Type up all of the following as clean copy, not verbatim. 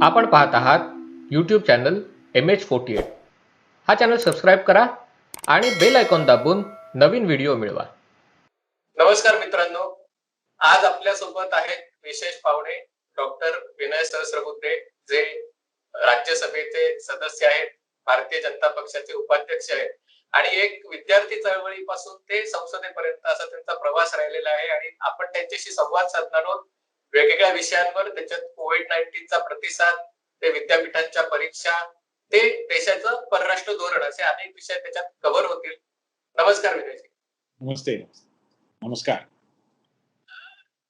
आपण पाहत आहात यूट्यूब चॅनल MH48. हा चॅनल सबस्क्राईब करा आणि बेल आयकॉन दाबून नवीन व्हिडिओ मिळवा. नमस्कार मित्रांनो, आज आपल्यासोबत आहेत विशेष पाहुणे डॉक्टर विनय सहस्रबुद्धे, जे राज्यसभेचे सदस्य आहेत, भारतीय जनता पक्षाचे उपाध्यक्ष आहेत आणि एक विद्यार्थी चळवळीपासून ते संसदेपर्यंत असा त्यांचा प्रवास राहिलेला आहे आणि आपण त्यांच्याशी संवाद साधणार आहोत वेगवेगळ्या विषयांवर. त्याच्यात कोविड-19चा प्रतिसाद, ते विद्यापीठांच्या परीक्षा, ते देशाचं परराष्ट्र धोरण, असे अनेक विषय त्याच्यात कव्हर होतील. नमस्कार विनयजी. नमस्ते. नमस्कार.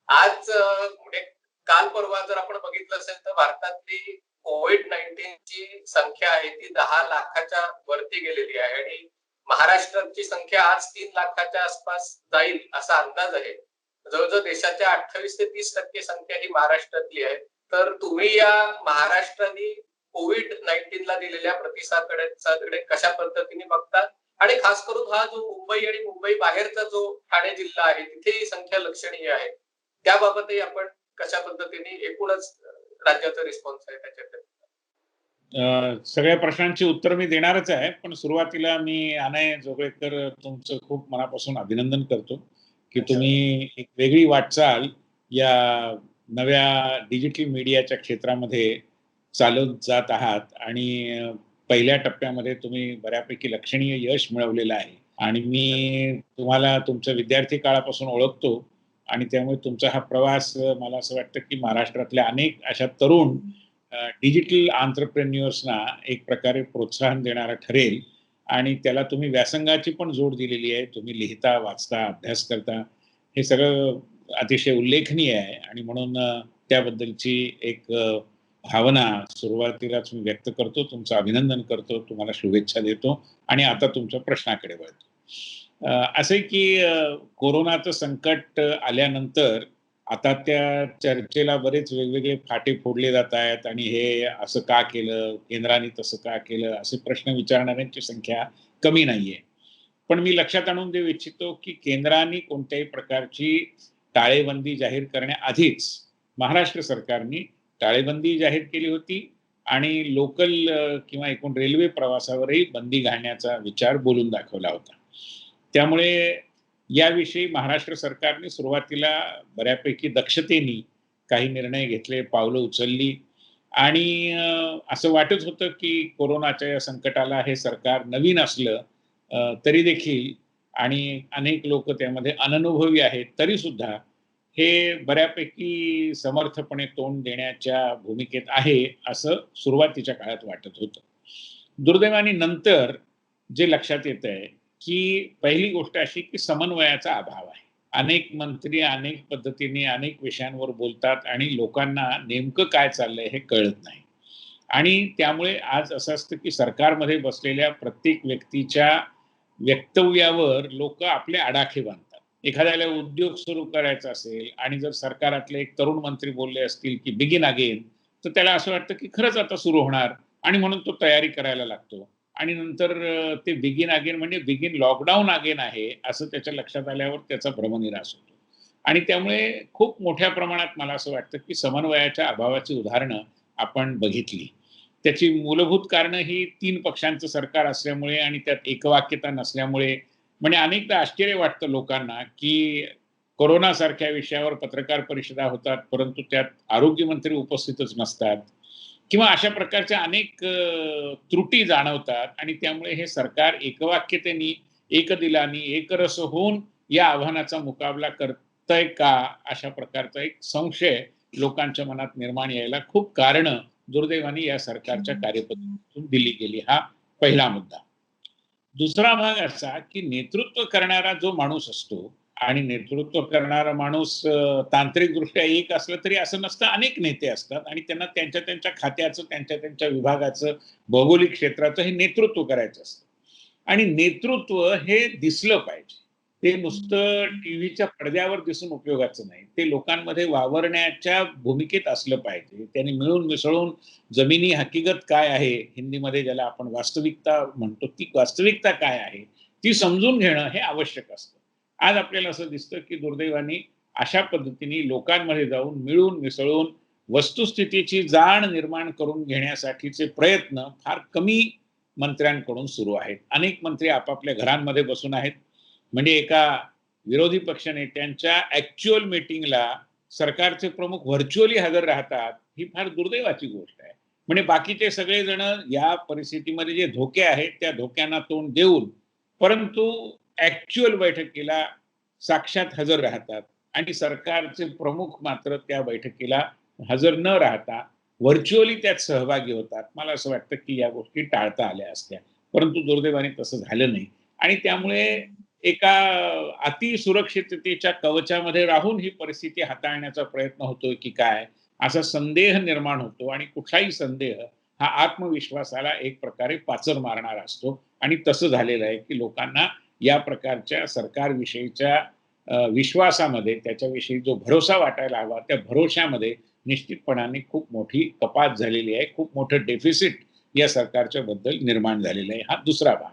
आज म्हणजे काल परवा जर आपण बघितलं असेल तर भारतातली कोविड-19 ची संख्या आहे ती 10 लाखाच्या वरती गेलेली आहे आणि महाराष्ट्राची संख्या आज 3 लाखाच्या आसपास जाईल असा अंदाज आहे. जवळजवळ देशाच्या 28 ते 30% संख्या ही महाराष्ट्रातली आहे. तर तुम्ही या महाराष्ट्राने कोविड-19 ला दिलेल्या प्रतिसादाकडे कशा पद्धतीने बघता आणि खास करून हा जो मुंबई आणि मुंबई बाहेरचा जो ठाणे जिल्हा आहे तिथे ही संख्या लक्षणीय आहे, त्याबाबतही आपण कशा पद्धतीने एकूणच राज्याचा रिस्पॉन्स आहे त्याच्याकडे? सगळ्या प्रश्नांची उत्तर मी देणारच आहे, पण सुरुवातीला मी अनय जोगळेकर तुमचं खूप मनापासून अभिनंदन करतो की तुम्ही एक वेगळी वाटचाल या नव्या डिजिटल मीडियाच्या क्षेत्रामध्ये चालत जात आहात आणि पहिल्या टप्प्यामध्ये तुम्ही बऱ्यापैकी लक्षणीय यश मिळवलेलं आहे आणि मी तुम्हाला तुमच्या विद्यार्थी काळापासून ओळखतो आणि त्यामुळे तुमचा हा प्रवास मला असं वाटतं की महाराष्ट्रातल्या अनेक अशा तरुण डिजिटल एंटरप्रेन्युअर्सना एक प्रकारे प्रोत्साहन देणारा ठरेल आणि त्याला तुम्ही व्यासंगाची पण जोड दिलेली आहे. तुम्ही लिहिता, वाचता, अभ्यास करता, हे सगळं अतिशय उल्लेखनीय आहे आणि म्हणून त्याबद्दलची एक भावना सुरुवातीलाच मी व्यक्त करतो. तुमचं अभिनंदन करतो, तुम्हाला शुभेच्छा देतो आणि आता तुमच्या प्रश्नाकडे वळतो. असं की कोरोनाचं संकट आल्यानंतर आता त्या चर्चेला बरेच वेगवेगळे फाटे फोडले जात आहेत आणि हे असं का केलं, केंद्राने तसं का केलं, असे प्रश्न विचारणाऱ्यांची संख्या कमी नाहीये. पण मी लक्षात आणून देऊ इच्छितो की केंद्राने कोणत्याही प्रकारची टाळेबंदी जाहीर करण्याआधीच महाराष्ट्र सरकारने टाळेबंदी जाहीर केली होती आणि लोकल किंवा एकूण रेल्वे प्रवासावरही बंदी घालण्याचा विचार बोलून दाखवला होता. त्यामुळे याविषयी महाराष्ट्र सरकारने सुरुवातीला बऱ्यापैकी दक्षतेने काही निर्णय घेतले, पावलं उचलली आणि असं वाटत होतं की कोरोनाच्या या संकटाला हे सरकार नवीन असलं तरी देखील आणि अनेक लोक त्यामध्ये अननुभवी आहेत तरी सुद्धा हे बऱ्यापैकी समर्थपणे तोंड देण्याच्या भूमिकेत आहे असं सुरुवातीच्या काळात वाटत होतं. दुर्दैवाने नंतर जे लक्षात येत आहे की पहिली गोष्ट अशी की समन्वयाचा अभाव आहे. अनेक मंत्री अनेक पद्धतीने अनेक विषयांवर बोलतात आणि लोकांना नेमकं काय चाललंय हे कळत नाही आणि त्यामुळे आज असं असतं की सरकारमध्ये बसलेल्या प्रत्येक व्यक्तीच्या वक्तव्यावर लोक आपले आडाखे बांधतात. एखाद्याला उद्योग सुरू करायचा असेल आणि जर सरकारातले एक तरुण मंत्री बोलले असतील की बिगिन अगेन, तर त्याला असं वाटतं की खरंच आता सुरू होणार आणि म्हणून तो तयारी करायला लागतो आणि नंतर ते बिगिन अगेन म्हणजे बिगिन लॉकडाऊन अगेन आहे असं त्याच्या लक्षात आल्यावर त्याचा भ्रमनिरास होतो आणि त्यामुळे खूप मोठ्या प्रमाणात मला असं वाटतं की समन्वयाच्या अभावाची उदाहरणं आपण बघितली. त्याची मूलभूत कारणं ही 3 पक्षांचं सरकार असल्यामुळे आणि त्यात एकवाक्यता नसल्यामुळे म्हणजे अनेकदा आश्चर्य वाटतं लोकांना की कोरोनासारख्या विषयावर पत्रकार परिषदा होतात परंतु त्यात आरोग्यमंत्री उपस्थितच नसतात किंवा अशा प्रकारच्या अनेक त्रुटी जाणवतात आणि त्यामुळे हे सरकार एकवाक्यतेने, एकदिलाने, एकरस होऊन या आव्हानाचा मुकाबला करतंय का, अशा प्रकारचा एक संशय लोकांच्या मनात निर्माण यायला खूप कारणं दुर्दैवाने या सरकारच्या कार्यपद्धतीतून दिली गेली. हा पहिला मुद्दा. दुसरा भाग असा की नेतृत्व करणारा जो माणूस असतो आणि नेतृत्व करणारा माणूस तांत्रिकदृष्ट्या एक असलं तरी असं नसतं, अनेक नेते असतात आणि त्यांना त्यांच्या त्यांच्या खात्याचं, त्यांच्या त्यांच्या विभागाचं, भौगोलिक क्षेत्राचं हे नेतृत्व करायचं असतं आणि नेतृत्व हे दिसलं पाहिजे. ते नुसतं टीव्हीच्या पडद्यावर दिसून उपयोगाचं नाही. ते लोकांमध्ये वावरण्याच्या भूमिकेत असलं पाहिजे. त्यांनी मिळून मिसळून जमिनी हकीकत काय आहे, हिंदीमध्ये ज्याला आपण वास्तविकता म्हणतो, ती वास्तविकता काय आहे, ती समजून घेणं हे आवश्यक असतं. आज आपल्याला असं दिसतं की दुर्दैवाने अशा पद्धतीने लोकांमध्ये जाऊन मिळून मिसळून वस्तुस्थितीची जाण निर्माण करून घेण्यासाठीचे प्रयत्न फार कमी मंत्र्यांकडून सुरू आहेत. अनेक मंत्री आपापल्या घरांमध्ये बसून आहेत. म्हणजे एका विरोधी पक्षनेत्यांच्या ॲक्चुअल मीटिंगला सरकारचे प्रमुख व्हर्च्युअली हजर राहतात, ही फार दुर्दैवाची गोष्ट आहे. म्हणजे बाकीचे सगळेजण या परिस्थितीमध्ये जे धोके आहेत, त्या धोक्यांना तोंड देऊन, परंतु ॲक्चुअल बैठकीला साक्षात हजर राहतात आणि सरकारचे प्रमुख मात्र त्या बैठकीला हजर न राहता व्हर्च्युअली त्यात सहभागी होतात. मला असं वाटतं की या गोष्टी टाळता आल्या असत्या. परंतु दुर्दैवाने तसं झालं नाही आणि त्यामुळे एका अतिसुरक्षिततेच्या कवचामध्ये राहून ही परिस्थिती हाताळण्याचा प्रयत्न होतोय की काय, असा संदेह निर्माण होतो आणि कुठलाही संदेह हा आत्मविश्वासाला एक प्रकारे पाचर मारणारा असतो आणि तसं झालेलं आहे की लोकांना या प्रकारच्या सरकारविषयीच्या विश्वासामध्ये, त्याच्याविषयी जो भरोसा वाटायला हवा, त्या भरोश्यामध्ये निश्चितपणाने खूप मोठी कपात झालेली आहे. खूप मोठं डेफिसिट या सरकारच्या बद्दल निर्माण झालेलं आहे. हा दुसरा भाग.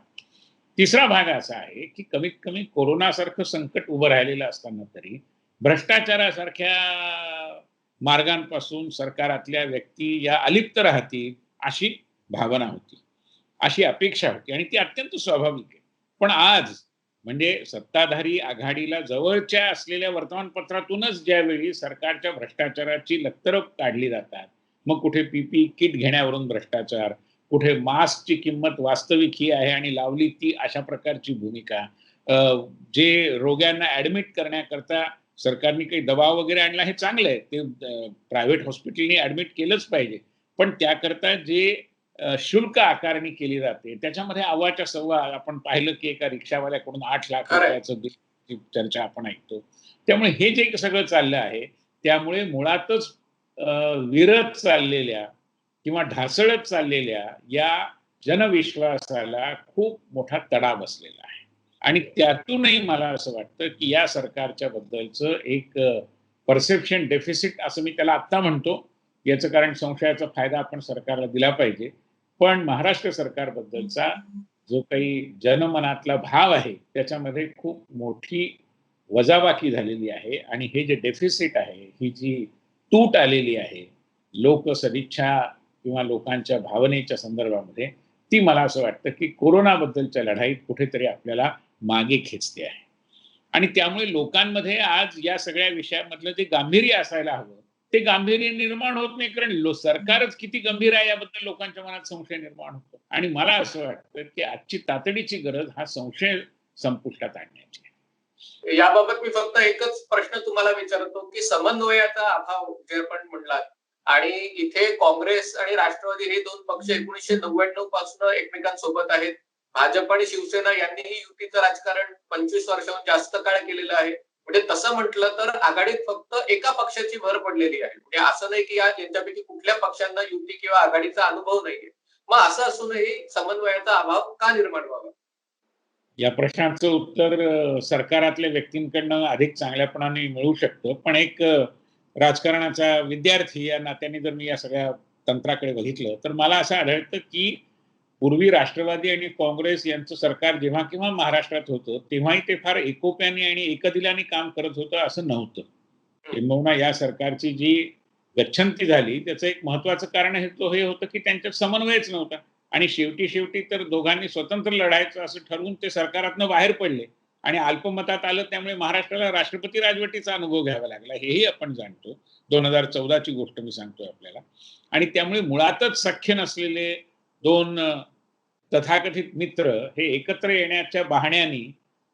तिसरा भाग असा आहे की कमीत कमी कोरोनासारखं संकट उभं राहिलेलं असताना तरी भ्रष्टाचारासारख्या मार्गांपासून सरकारातल्या व्यक्ती या अलिप्त राहतील अशी भावना होती, अशी अपेक्षा होती आणि ती अत्यंत स्वाभाविक आहे. पण आज म्हणजे सत्ताधारी आघाडीला जवळच्या असलेल्या वर्तमानपत्रातूनच ज्यावेळी सरकारच्या भ्रष्टाचाराची लक्तरं काढली जातात, मग कुठे पीपीई किट घेण्यावरून भ्रष्टाचार, कुठे मास्कची किंमत वास्तविक ही आहे आणि लावली ती, अशा प्रकारची भूमिका, जे रोग्यांना ऍडमिट करण्याकरता सरकारने काही दबाव वगैरे आणला हे चांगलं आहे, ते प्रायव्हेट हॉस्पिटलनी ऍडमिट केलंच पाहिजे. पण त्याकरता जे शुल्क आकारणी केली जाते त्याच्यामध्ये अव्वाच्या सव्वा आपण पाहिलं की एका रिक्षावाल्याकडून 8 लाख खरंय. रुपयाचं बिल चर्चा आपण ऐकतो. त्यामुळे हे जे सगळं चाललं आहे त्यामुळे मुळातच विरत चाललेल्या किंवा ढासळत चाललेल्या या जनविश्वासाला खूप मोठा तडा बसलेला आहे आणि त्यातूनही मला असं वाटतं की या सरकारच्या बद्दलचं एक परसेप्शन डेफिसिट असं मी त्याला आत्ता म्हणतो. याचं कारण संशयाचा फायदा आपण सरकारला दिला पाहिजे. पण महाराष्ट्र सरकारबद्दलचा जो काही जनमनातला भाव आहे त्याच्यामध्ये खूप मोठी वजाबाकी झालेली आहे आणि हे जे डेफिसिट आहे, ही जी तूट आलेली आहे लोकसदिच्छा किंवा लोकांच्या भावनेच्या संदर्भामध्ये, ती मला असं वाटतं की कोरोनाबद्दलच्या लढाईत कुठेतरी आपल्याला मागे खेचते आहे. आणि त्यामुळे लोकांमध्ये आज या सगळ्या विषयामधलं जे गांभीर्य असायला हवं ते गांभीर्य निर्माण होत नाही, कारण सरकारच किती गंभीर आहे याबद्दल लोकांच्या मनात संशय निर्माण होतो. आणि मला असं वाटतं की आजची तातडीची गरज हा संशय संपुष्टात आणण्याची आहे. याबाबत मी फक्त एकच प्रश्न तुम्हाला विचारतो की समन्वयाचा अभाव जे आपण म्हणलात आणि इथे काँग्रेस आणि राष्ट्रवादी हे दोन पक्ष 1999 पासून एकमेकांसोबत आहेत. भाजप आणि शिवसेना यांनीही युतीचं राजकारण 25 वर्षाहून जास्त काळ केलेलं आहे. म्हणजे तसं म्हटलं तर आघाडीत फक्त एका पक्षाची भर पडलेली आहे. म्हणजे असं नाही की यांच्यापैकी कुठल्या पक्षांना युती किंवा आघाडीचा अनुभव नाहीये. मग असं असूनही समन्वयाचा अभाव का निर्माण व्हावा? या प्रश्नाचं उत्तर सरकारातल्या व्यक्तींकडनं अधिक चांगल्यापणाने मिळू शकतं. पण एक राजकारणाचा विद्यार्थी या नात्याने जर मी या सगळ्या तंत्राकडे बघितलं तर मला असं आढळतं की पूर्वी राष्ट्रवादी आणि काँग्रेस यांचं सरकार जेव्हा केव्हा महाराष्ट्रात होतं तेव्हाही ते फार एकोप्याने आणि एकदिलाने काम करत होतं असं नव्हतं. किंबहुना या सरकारची जी गच्छंती झाली त्याचं एक महत्वाचं कारण हे होतं की त्यांच्यात समन्वयच नव्हता आणि शेवटी तर दोघांनी स्वतंत्र लढायचं असं ठरवून ते सरकारातनं बाहेर पडले आणि अल्पमतात आलं. त्यामुळे महाराष्ट्राला राष्ट्रपती राजवटीचा अनुभव घ्यावा लागला, हेही आपण जाणतो. 2014ची गोष्ट मी सांगतोय आपल्याला. आणि त्यामुळे मुळातच सख्य नसलेले दोन तथाकथित मित्र हे एकत्र येण्याच्या बहाण्याने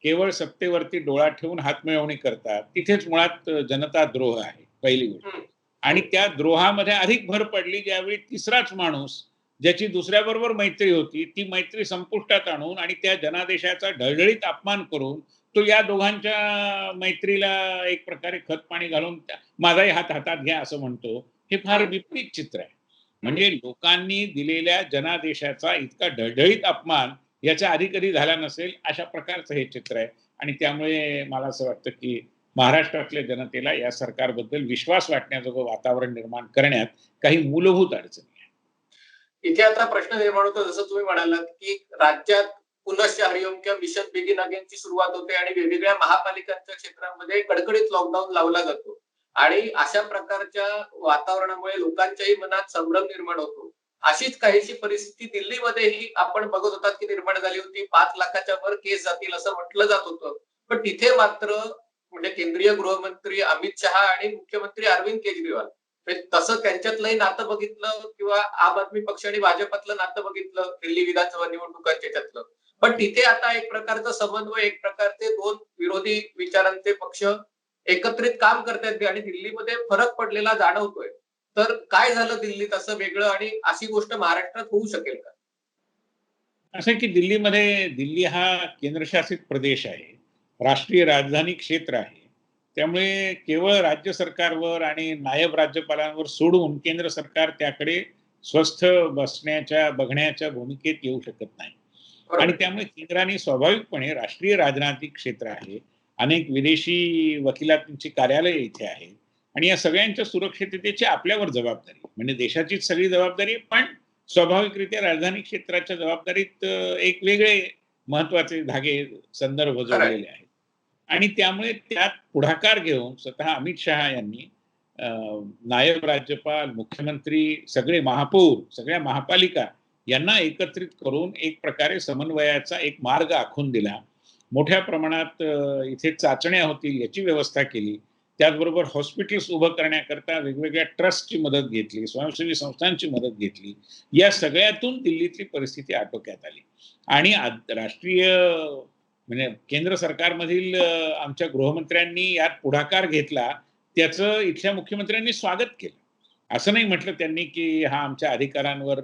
केवळ सत्तेवरती डोळा ठेवून हातमिळवणी करतात. तिथेच मुळात जनता द्रोह आहे, पहिली गोष्ट. आणि त्या द्रोहामध्ये अधिक भर पडली ज्यावेळी तिसराच माणूस, ज्याची दुसऱ्याबरोबर मैत्री होती, ती मैत्री संपुष्टात आणून आणि त्या जनादेशाचा ढळढळीत अपमान करून तो या दोघांच्या मैत्रीला एक प्रकारे खत पाणी घालून माझाही हात हातात घ्या असं म्हणतो. हे फार विपरीत चित्र आहे. म्हणजे लोकांनी दिलेल्या जनादेशाचा इतका ढळढळीत अपमान याच्या आधी कधी झाला नसेल, अशा प्रकारचं हे चित्र आहे. आणि त्यामुळे मला असं वाटतं की महाराष्ट्रातल्या जनतेला या सरकारबद्दल विश्वास वाटण्याजोगं वातावरण निर्माण करण्यात काही मूलभूत अडचणी आहेत. इथे आता प्रश्न निर्माण होतो, जसं तुम्ही म्हणालात की राज्यात पुनश्च हरिओम किंवा मिशन बिगिन अगेनची सुरुवात होते आणि वेगवेगळ्या महापालिकांच्या क्षेत्रामध्ये कडकडीत लॉकडाऊन लावला जातो. आणि अशा प्रकारच्या वातावरणामुळे लोकांच्याही मनात संभ्रम निर्माण होतो. अशीच काहीशी परिस्थिती दिल्लीमध्येही आपण बघत होतात की निर्माण झाली होती. 5 लाखाच्या वर केस जातील असं म्हटलं जात होतं. पण तिथे मात्र म्हणजे केंद्रीय गृहमंत्री अमित शहा आणि मुख्यमंत्री अरविंद केजरीवाल म्हणजे तसं त्यांच्यातलंही नातं बघितलं किंवा आम आदमी पक्ष आणि भाजपातलं नातं बघितलं दिल्ली विधानसभा निवडणुकांच्या ह्याच्यातलं. पण तिथे आता एक प्रकारचा समन्वय, एक प्रकारचे 2 विरोधी विचारांचे पक्ष एकत्रित काम करतायत आणि दिल्लीमध्ये फरक पडलेला जाणवतोय. तर काय झालं दिल्लीत असं वेगळं आणि अशी गोष्ट महाराष्ट्रात होऊ शकेल का? असं आहे की दिल्ली हा केंद्रशासित प्रदेश आहे. राष्ट्रीय राजधानी क्षेत्र आहे. त्यामुळे केवळ राज्य सरकारवर आणि नायब राज्यपालांवर सोडून केंद्र सरकार त्याकडे स्वस्थ बघण्याच्या भूमिकेत येऊ शकत नाही. आणि बरोबर. त्यामुळे केंद्राने स्वाभाविकपणे राष्ट्रीय राजनैतिक क्षेत्र आहे. अनेक विदेशी वकिलांची कार्यालये इथे आहेत आणि या सगळ्यांच्या सुरक्षिततेची आपल्यावर जबाबदारी आहे. म्हणजे देशाचीच सगळी जबाबदारी आहे, पण स्वाभाविकरित्या राजधानी क्षेत्राच्या जबाबदारीत एक वेगळे महत्वाचे धागे, संदर्भ खरंय. जोडलेले आहेत. आणि त्यामुळे त्यात पुढाकार घेऊन स्वतः अमित शहा यांनी अ, नायब राज्यपाल, मुख्यमंत्री, सगळे महापौर, सगळ्या महापालिका यांना एकत्रित करून एक प्रकारे समन्वयाचा एक मार्ग आखून दिला. मोठ्या प्रमाणात इथे चाचण्या होतील याची व्यवस्था केली. त्याचबरोबर हॉस्पिटल्स उभं करण्याकरता वेगवेगळ्या ट्रस्टची मदत घेतली, स्वयंसेवी संस्थांची मदत घेतली. या सगळ्यातून दिल्लीतली परिस्थिती आटोक्यात आली. आणि राष्ट्रीय म्हणजे केंद्र सरकारमधील आमच्या गृहमंत्र्यांनी यात पुढाकार घेतला. त्याचं इथल्या मुख्यमंत्र्यांनी स्वागत केलं. असं नाही म्हटलं त्यांनी, की हा आमच्या अधिकारांवर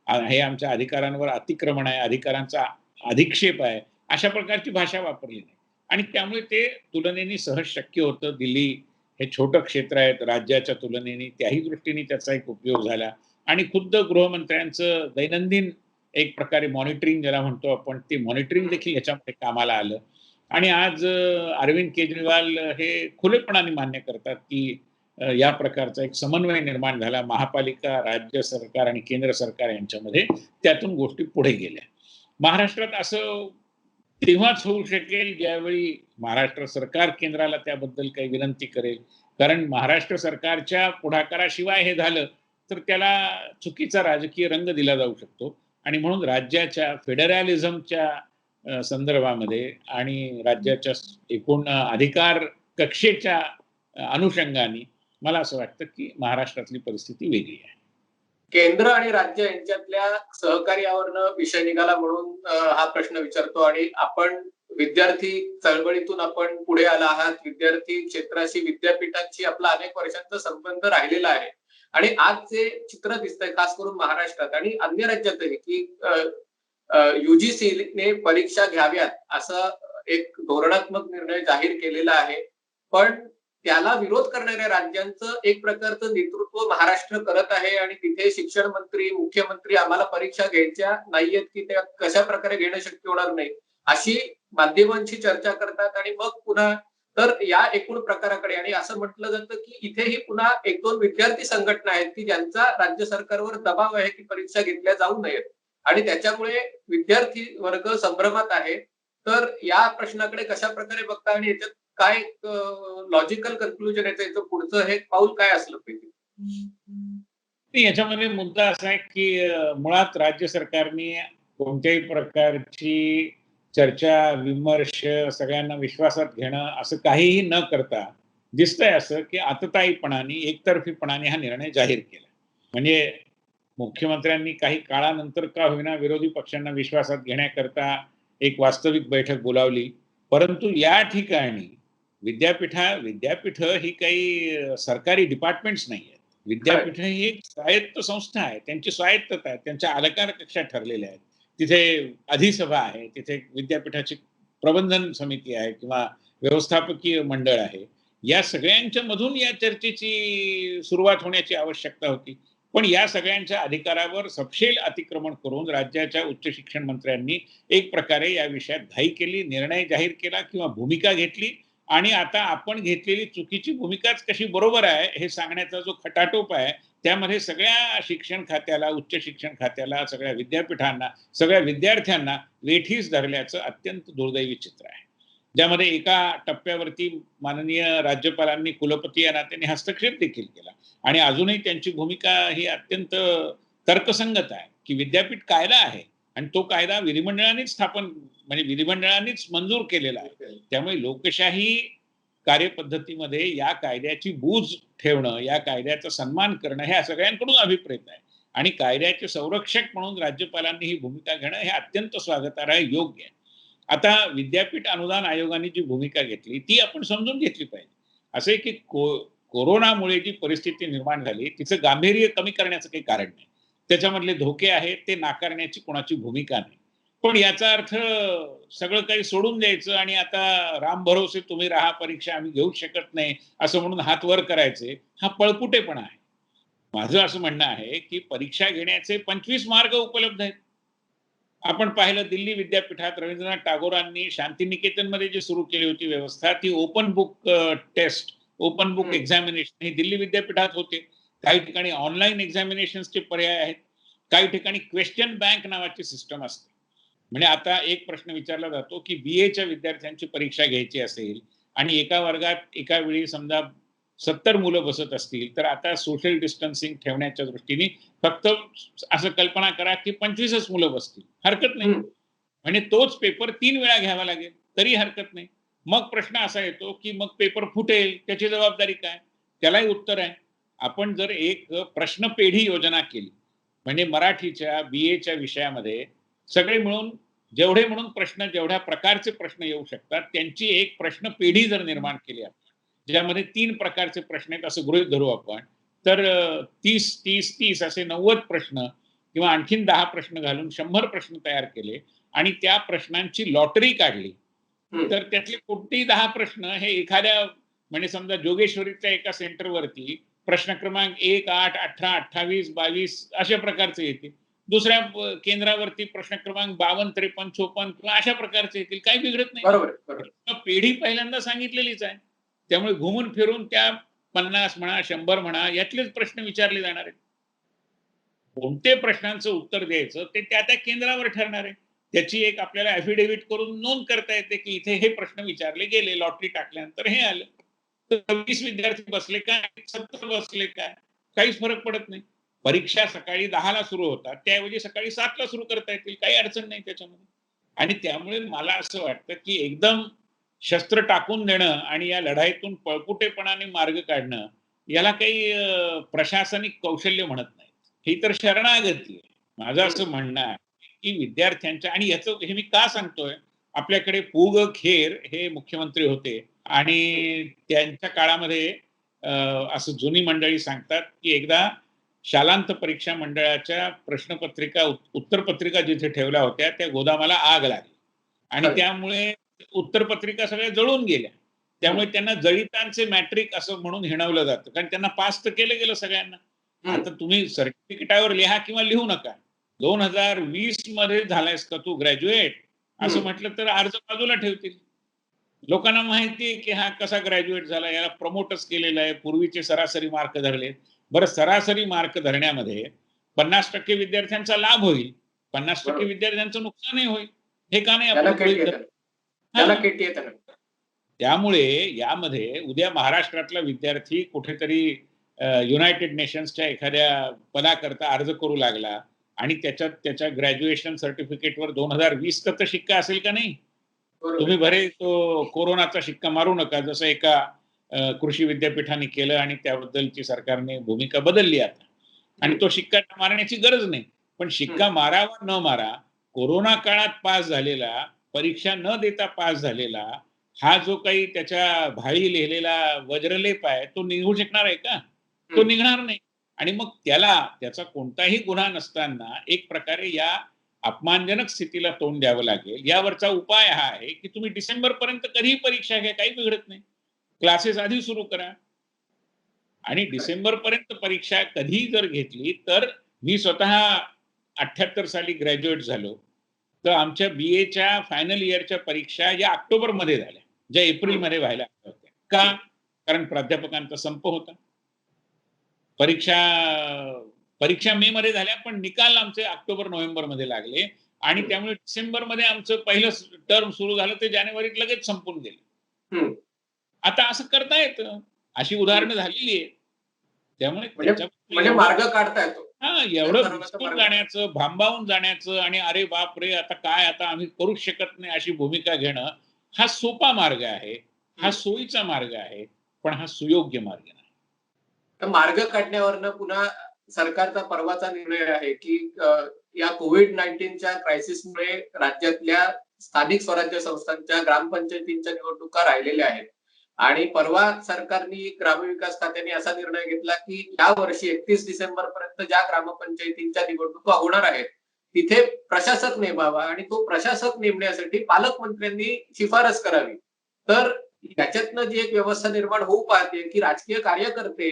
हे आमच्या अधिकारांवर अतिक्रमण आहे, अधिकारांचा अधिक्षेप आहे. अशा प्रकारची भाषा वापरली नाही. आणि त्यामुळे ते तुलनेने सहज शक्य होतं. दिल्ली हे छोटं क्षेत्र आहे राज्याच्या तुलनेने. त्याही दृष्टीने त्याचा एक उपयोग झाला. आणि खुद्द गृहमंत्र्यांचं दैनंदिन एक प्रकारे मॉनिटरिंग ज्याला म्हणतो आपण, ते मॉनिटरिंग देखील ह्याच्यामध्ये कामाला आलं. आणि आज अरविंद केजरीवाल हे खुलेपणाने मान्य करतात, की या प्रकारचा एक समन्वय निर्माण झाला महापालिका, राज्य सरकार आणि केंद्र सरकार यांच्यामध्ये. त्यातून गोष्टी पुढे गेल्या. महाराष्ट्रात असं तेव्हाच होऊ शकेल ज्यावेळी महाराष्ट्र सरकार केंद्राला त्याबद्दल काही विनंती करेल. कारण महाराष्ट्र सरकारच्या पुढाकाराशिवाय हे झालं, तर त्याला चुकीचा राजकीय रंग दिला जाऊ शकतो. आणि म्हणून राज्याच्या फेडरॅलिझमच्या संदर्भामध्ये आणि राज्याच्या एकूण अधिकार कक्षेच्या अनुषंगाने मला असं वाटतं, की महाराष्ट्रातली परिस्थिती वेगळी आहे. केंद्र आणि राज्य यांच्यातल्या सहकार्यावरनं विषय निघाला म्हणून हा प्रश्न विचारतो आणि आपण विद्यार्थी चळवळीतून आपण पुढे आला आहात. विद्यार्थी क्षेत्राशी, विद्यापीठांशी आपला अनेक वर्षांचा संबंध राहिलेला आहे. आणि आज जे चित्र दिसतंय खास करून महाराष्ट्रात आणि अन्य राज्यातही की ने परीक्षा घ्याव्यात असा एक धोरणात्मक निर्णय जाहीर केलेला आहे. पण त्याला विरोध करणाऱ्या राज्यांचं एक प्रकारचं नेतृत्व महाराष्ट्र करत आहे आणि तिथे शिक्षण मंत्री, मुख्यमंत्री आम्हाला परीक्षा घ्यायच्या नाहीयेत, की त्या कशाप्रकारे घेणं शक्य होणार नाही, अशी माध्यमांशी चर्चा करतात आणि मग पुन्हा तर या एकूण प्रकाराकडे आणि असं म्हटलं जातं, की इथेही पुन्हा 1-2 विद्यार्थी संघटना आहेत, की ज्यांचा राज्य सरकारवर दबाव आहे, की परीक्षा घेतल्या जाऊ नयेत आणि त्याच्यामुळे विद्यार्थी वर्ग संभ्रमात आहे. तर या प्रश्नाकडे कशाप्रकारे बघता आणि याच्यात काय लॉजिकल कन्क्लुजन याचं पुढचं हे पाऊल काय असलं पाहिजे? नाही, याच्यामध्ये मुद्दा असा आहे, की मुळात राज्य सरकारने कोणत्याही प्रकारची चर्चा, विमर्श, सगळ्यांना विश्वासात घेणं असं काहीही न करता दिसतंय असं, की आततायीपणाने, एकतर्फीपणाने हा निर्णय जाहीर केला. म्हणजे मुख्यमंत्र्यांनी काही काळानंतर का होईना विरोधी पक्षांना विश्वासात घेण्याकरता एक वास्तविक बैठक बोलावली. परंतु या ठिकाणी विद्यापीठं ही काही सरकारी डिपार्टमेंट्स नाहीयेत. खरंय. विद्यापीठ ही एक स्वायत्त संस्था आहे. त्यांची स्वायत्तता आहे. त्यांच्या अधिकार कक्षा ठरलेल्या आहेत. तिथे अधिसभा आहे. तिथे विद्यापीठाची प्रबंधन समिती आहे किंवा व्यवस्थापकीय मंडळ आहे. या सगळ्यांच्या मधून या चर्चेची सुरुवात होण्याची आवश्यकता होती. पण या सगळ्यांच्या अधिकारावर सपशेल अतिक्रमण करून राज्याच्या उच्च शिक्षण मंत्र्यांनी एक प्रकारे या विषयात घाई केली, निर्णय जाहीर केला किंवा भूमिका घेतली. आणि आता आपण घेतलेली चुकीची भूमिकाच कशी बरोबर आहे हे सांगण्याचा जो खटाटोप आहे, त्यामध्ये सगळ्या शिक्षण खात्याला, उच्च शिक्षण खात्याला, सगळ्या विद्यापीठांना, सगळ्या विद्यार्थ्यांना वेठीस धरल्याचं अत्यंत दुर्दैवी चित्र आहे. ज्यामध्ये एका टप्प्यावरती माननीय राज्यपालांनी कुलपती या नात्याने हस्तक्षेप देखील केला आणि अजूनही त्यांची भूमिका ही अत्यंत तर्कसंगत आहे की विद्यापीठ कायदा आहे आणि तो कायदा विधिमंडळानेच म्हणजे विधिमंडळानेच मंजूर केलेला आहे. त्यामुळे लोकशाही कार्यपद्धतीमध्ये या कायद्याची बूज ठेवणं, या कायद्याचा सन्मान करणं हे सगळ्यांकडून अभिप्रेत आहे आणि कायद्याचे संरक्षक म्हणून राज्यपालांनी ही भूमिका घेणं हे अत्यंत स्वागतार्ह योग्य आहे. आता विद्यापीठ अनुदान आयोगाने जी भूमिका घेतली ती आपण समजून घेतली पाहिजे. असं आहे की कोरोनामुळे जी परिस्थिती निर्माण झाली तिचं गांभीर्य कमी करण्याचं काही कारण नाही. त्याच्यामधले धोके आहेत ते नाकारण्याची कोणाची भूमिका नाही. पण याचा अर्थ सगळं काही सोडून द्यायचं आणि आता राम भरोसे तुम्ही राहा, परीक्षा आम्ही घेऊ शकत नाही असं म्हणून हात वर करायचे, हा पळपुटेपणा आहे. माझं असं म्हणणं आहे की परीक्षा घेण्याचे 25 मार्ग उपलब्ध आहेत. आपण पाहिलं दिल्ली विद्यापीठात रवींद्रनाथ टागोरांनी शांतिनिकेतनमध्ये जी सुरू केली होती व्यवस्था ती open book test, open book examination ही दिल्ली विद्यापीठात होते. काही ठिकाणी ऑनलाईन एक्झामिनेशनचे पर्याय आहेत. काही ठिकाणी क्वेश्चन बँक नावाची सिस्टम असते. म्हणजे आता एक प्रश्न विचारला जातो की BAच्या विद्यार्थ्यांची परीक्षा घ्यायची असेल आणि एका वर्गात एका वेळी समजा 70 मुलं बसत असतील तर आता सोशल डिस्टन्सिंग ठेवण्याच्या दृष्टीने फक्त असं कल्पना करा की 25च मुलं बसतील. हरकत नाही. म्हणजे तोच पेपर 3 वेळा घ्यावा लागेल तरी हरकत नाही. मग प्रश्न असा येतो की मग पेपर फुटेल त्याची जबाबदारी काय? त्यालाही उत्तर आहे. आपण जर एक प्रश्न पेढी योजना केली म्हणजे मराठीच्या BAच्या विषयामध्ये सगळे मिळून जेवढे म्हणून प्रश्न जेवढ्या प्रकारचे प्रश्न येऊ शकतात त्यांची एक प्रश्न पेढी जर निर्माण केली आपण, ज्यामध्ये 3 प्रकारचे प्रश्न आहेत असं गृहीत धरू आपण, तर 30, 30, 30 असे 90 प्रश्न किंवा आणखीन 10 प्रश्न घालून 100 प्रश्न तयार केले आणि त्या प्रश्नांची लॉटरी काढली. तर त्यातले कोणतेही 10 प्रश्न हे एखाद्या म्हणजे समजा जोगेश्वरीच्या एका सेंटरवरती प्रश्न क्रमांक 1, 8, 18, 28, 22 अशा प्रकारचे येतील. दुसऱ्या केंद्रावरती प्रश्न क्रमांक 52, 53, 54 किंवा अशा प्रकारचे येतील. काही बिघडत नाही. प्रश्न पेढी पहिल्यांदा सांगितलेलीच आहे. त्यामुळे घुमून फिरून त्या 50 म्हणा, 100 म्हणा यातलेच प्रश्न विचारले जाणार आहेत. कोणते प्रश्नांचं उत्तर द्यायचं ते त्या केंद्रावर ठरणार आहे. त्याची एक आपल्याला ॲफिडेव्हिट करून नोंद करता येते की इथे हे प्रश्न विचारले गेले. लॉटरी टाकल्यानंतर हे आलं. तर 20 विद्यार्थी बसले काय, 70 बसले काय, काहीच फरक पडत नाही. परीक्षा सकाळी 10ला सुरू होतात. त्याऐवजी सकाळी 7ला सुरू करता येतील. काही अडचण नाही त्याच्यामध्ये. आणि त्यामुळे मला असं वाटतं की एकदम शस्त्र टाकून देणं आणि या लढाईतून पळपुटेपणाने मार्ग काढणं याला काही प्रशासनिक कौशल्य म्हणत नाही. ही तर शरणागती आहे. माझं असं म्हणणं आहे की विद्यार्थ्यांच्या आणि याचं हे मी का सांगतोय, आपल्याकडे पु. ग. खेर हे मुख्यमंत्री होते आणि त्यांच्या काळामध्ये असं जुनी मंडळी सांगतात की एकदा शालांत परीक्षा मंडळाच्या प्रश्नपत्रिका, उत्तरपत्रिका जिथे ठेवल्या होत्या त्या गोदामाला आग लागली आणि त्यामुळे उत्तरपत्रिका सगळ्या जळून गेल्या. त्यामुळे त्यांना जळितांचे मॅट्रिक असं म्हणून हिणवलं जातं कारण त्यांना पास तर केलं गेलं सगळ्यांना. आता तुम्ही सर्टिफिकेटावर लिहा किंवा लिहू नका. 2020 मध्ये झालायस का तू ग्रॅज्युएट असं म्हटलं तर अर्ज बाजूला ठेवतील. लोकांना माहिती आहे की हा कसा ग्रॅज्युएट झाला, याला प्रमोटच केलेलं आहे, पूर्वीचे सरासरी मार्क धरले. बरं सरासरी मार्क धरण्यामध्ये 50% विद्यार्थ्यांचा लाभ होईल, 50% विद्यार्थ्यांचं नुकसानही होईल. हे का नाही आपण गृहीत धरलं? त्यामुळे यामध्ये उद्या महाराष्ट्रातला विद्यार्थी कुठेतरी युनायटेड नेशन्सच्या एखाद्या पदाकरता अर्ज करू लागला आणि त्याच्या ग्रॅज्युएशन सर्टिफिकेटवर 2020 चा शिक्का असेल का नाही? तुम्ही बरे तो कोरोनाचा शिक्का मारू नका जसं एका कृषी विद्यापीठाने केलं आणि त्याबद्दलची सरकारने भूमिका बदलली आता आणि तो शिक्का मारण्याची गरज नाही. पण शिक्का मारावा न मारा, कोरोना काळात पास झालेला, परीक्षा न देता पास झालेला, हा जो काही त्याच्या भाळी लिहिलेला वज्रलेप आहे तो निघू शकणार आहे का? तो निघणार नाही. आणि मग त्याचा कोणताही गुन्हा नसताना एक प्रकारे या अपमानजनक स्थितीला तोंड द्यावं लागेल. यावरचा उपाय हा आहे की तुम्ही डिसेंबर पर्यंत कधीही परीक्षा घ्या, काही बिघडत नाही. क्लासेस आधी सुरू करा आणि डिसेंबर पर्यंत परीक्षा कधी जर घेतली तर मी स्वतः 78 साली ग्रॅज्युएट झालो. तर आमच्या BAच्या फायनल इयरच्या परीक्षा या ऑक्टोबरमध्ये झाल्या, ज्या एप्रिलमध्ये व्हायला हव्या होत्या. का? कारण प्राध्यापकांचा संप होता. परीक्षा मे मध्ये झाल्या पण निकाल आमचे ऑक्टोबर नोव्हेंबरमध्ये लागले आणि त्यामुळे डिसेंबरमध्ये आमचं पहिलं टर्म सुरू झालं ते जानेवारीत लगेच संपून गेलं. हम्म. आता असं करता येतं, अशी उदाहरणं झालेली आहेत. त्यामुळे म्हणजे मार्ग काढता येतो. एवढं ठरवलं तर विस्तून मार्ग जाण्याचं, भांबावून जाण्याचं आणि अरे बापरे आता काय, आता आम्ही करूच शकत नाही अशी भूमिका घेणं, हा सोपा मार्ग आहे, हा सोयीचा मार्ग आहे, पण हा सुयोग्य मार्ग नाही. तर मार्ग काढण्यावरनं पुन्हा सरकारचा परवाचा निर्णय आहे की या कोविड-19च्या क्रायसिसमुळे राज्यातल्या स्थानिक स्वराज्य संस्थांच्या ग्रामपंचायतींच्या निवडणुका राहिलेल्या आहेत आणि परवा सरकारने ग्रामविकास खात्याने असा निर्णय घेतला की या वर्षी 31 डिसेंबर पर्यंत ज्या ग्रामपंचायतींच्या निवडणुका होणार आहेत तिथे प्रशासक नेमावा आणि तो प्रशासक नेमण्यासाठी पालकमंत्र्यांनी शिफारस करावी. तर याच्यातनं जी एक व्यवस्था निर्माण होऊ पाहते की राजकीय कार्यकर्ते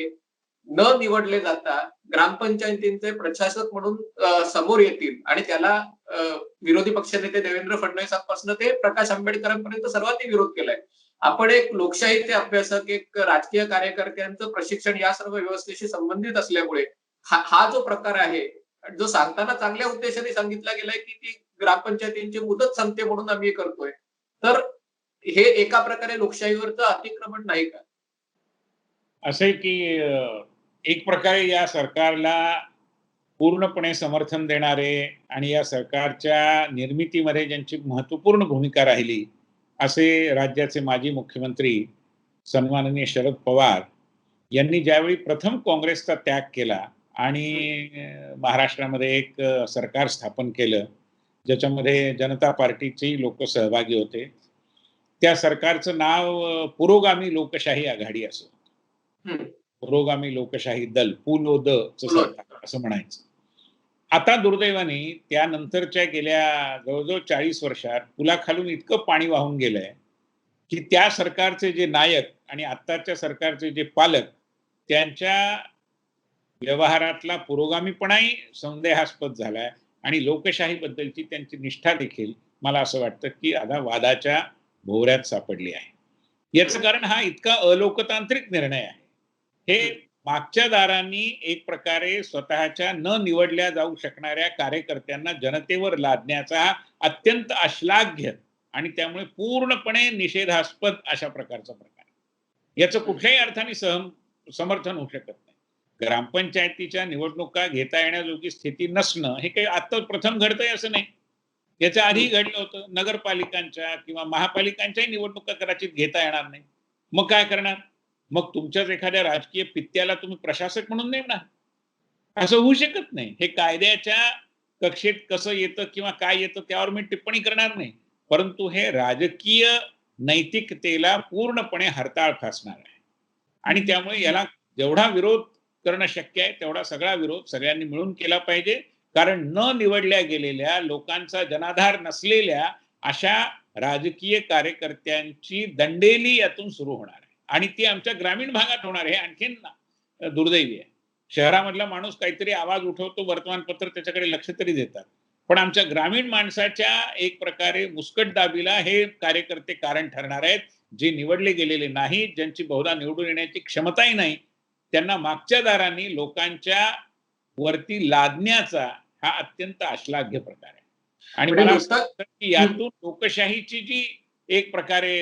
न निवडले जाता ग्रामपंचायतींचे प्रशासक म्हणून समोर येतील आणि त्याला विरोधी पक्षनेते देवेंद्र फडणवीसांपासून ते प्रकाश आंबेडकरांपर्यंत सर्वांनी विरोध केलाय. आपण एक लोकशाहीचे अभ्यासक, एक राजकीय कार्यकर्त्यांचं प्रशिक्षण या सर्व व्यवस्थेशी संबंधित असल्यामुळे हा जो प्रकार आहे, जो सांगताना चांगल्या उद्देशाने सांगितला गेलाय की ती ग्रामपंचायतींची मुदत संपते म्हणून आम्ही करतोय, तर हे एका प्रकारे लोकशाहीवरचं अतिक्रमण नाही का? असं आहे की एक प्रकारे या सरकारला पूर्णपणे समर्थन देणारे आणि या सरकारच्या निर्मितीमध्ये ज्यांची महत्त्वपूर्ण भूमिका राहिली असे राज्याचे माजी मुख्यमंत्री सन्माननीय शरद पवार यांनी ज्यावेळी प्रथम काँग्रेसचा त्याग केला आणि महाराष्ट्रामध्ये एक सरकार स्थापन केलं ज्याच्यामध्ये जनता पार्टीचे लोक सहभागी होते. त्या सरकारचं नाव पुरोगामी लोकशाही आघाडी असं, पुरोगामी लोकशाही दल, पुलोद सरकार असं म्हणायचं. आता दुर्दैवाने त्यानंतरच्या गेल्या जवळजवळ 40 वर्षात पुलाखालून इतकं पाणी वाहून गेलंय की त्या सरकारचे जे नायक आणि आत्ताच्या सरकारचे जे पालक त्यांच्या व्यवहारातला पुरोगामीपणाही संदेहास्पद झालाय आणि लोकशाहीबद्दलची त्यांची निष्ठा देखील मला असं वाटतं की आता वादाच्या भोवऱ्यात सापडली आहे. याचं कारण हा इतका अलोकतांत्रिक निर्णय आहे. हे मागच्या दारांनी एक प्रकारे स्वतःच्या न निवडल्या जाऊ शकणाऱ्या कार्यकर्त्यांना जनतेवर लादण्याचा हा अत्यंत अश्लाघ्य आणि त्यामुळे पूर्णपणे निषेधास्पद अशा प्रकारचा प्रकार. याचं कुठल्याही अर्थाने समर्थन होऊ शकत नाही. ग्रामपंचायतीच्या निवडणुका घेता येण्याजोगी स्थिती नसणं हे काही आता प्रथम घडतंय असं नाही. याच्या आधी घडलं होतं. नगरपालिकांच्या किंवा महापालिकांच्याही निवडणुका कदाचित घेता येणार नाही. मग काय करणार? मग तुमच्याच एखाद्या राजकीय पित्याला तुम्ही प्रशासक म्हणून नेमणार? असं होऊ शकत नाही. हे कायद्याच्या कक्षेत कसं येतं किंवा काय येतं त्यावर मी टिप्पणी करणार नाही. परंतु हे राजकीय नैतिकतेला पूर्णपणे हरताळ फासणार आहे आणि त्यामुळे याला जेवढा विरोध करणं शक्य आहे तेवढा सगळा विरोध सगळ्यांनी मिळून केला पाहिजे. कारण न निवडल्या गेलेल्या लोकांचा जनाधार नसलेल्या अशा राजकीय कार्यकर्त्यांची दंडेली यातून सुरू होणार आहे आणि ती आमच्या ग्रामीण भागात होणार आहे. आणखीन दुर्दैवी आहे. शहरामधला माणूस काहीतरी आवाज उठवतो, वर्तमानपत्र त्याच्याकडे लक्ष तरी देतात, पण आमच्या ग्रामीण माणसाच्या एक प्रकारे मुस्कटदाबीला हे कार्यकर्ते कारण ठरणार आहेत, जे निवडले गेलेले नाहीत, ज्यांची बहुधा निवडून येण्याची क्षमताही नाही, त्यांना मागच्या दारांनी लोकांच्या वरती लादण्याचा हा अत्यंत अश्लाघ्य प्रकार आहे. आणि मला असं वाटतं की यातून लोकशाहीची जी एक प्रकारे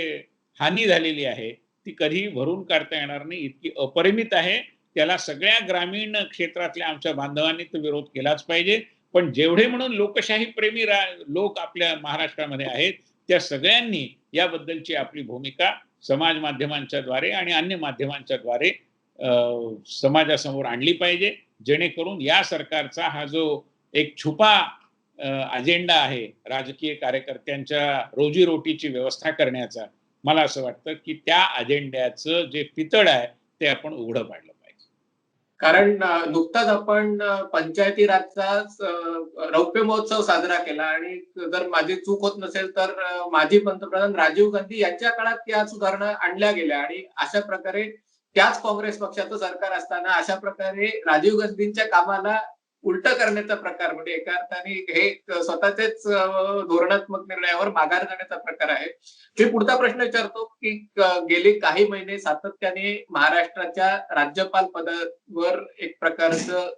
हानी झालेली आहे ती कधी भरून काढता येणार नाही, इतकी अपरिमित आहे. त्याला सगळ्या ग्रामीण क्षेत्रातल्या आमच्या बांधवांनी तो विरोध केलाच पाहिजे. पण जेवढे म्हणून लोकशाही प्रेमी लोक आपल्या महाराष्ट्रामध्ये आहेत त्या सगळ्यांनी याबद्दलची आपली भूमिका समाज माध्यमांच्या द्वारे आणि अन्य माध्यमांच्या द्वारे समाजासमोर आणली पाहिजे, जेणेकरून या सरकारचा हा जो एक छुपा अजेंडा आहे राजकीय कार्यकर्त्यांच्या रोजीरोटीची व्यवस्था करण्याचा, मला असं वाटतं की त्या अजेंड्याचं जे पितळ आहे ते आपण उघडं पाडलं पाहिजे. कारण नुकताच आपण पंचायती राजचा रौप्य महोत्सव साजरा केला आणि जर माझी चूक होत नसेल तर माजी पंतप्रधान राजीव गांधी यांच्या काळात या सुधारणा आणल्या गेल्या आणि अशा प्रकारे त्याच काँग्रेस पक्षाचं सरकार असताना अशा प्रकारे राजीव गांधींच्या कामाला उलट करण्याचा प्रकार, म्हणजे एका अर्थाने हे स्वतःचेच धोरणात्मक निर्णयावर माघार जाण्याचा प्रकार आहे. मी पुढचा प्रश्न विचारतो की गेली काही महिने सातत्याने महाराष्ट्राच्या राज्यपाल पदावर एक प्रकारचं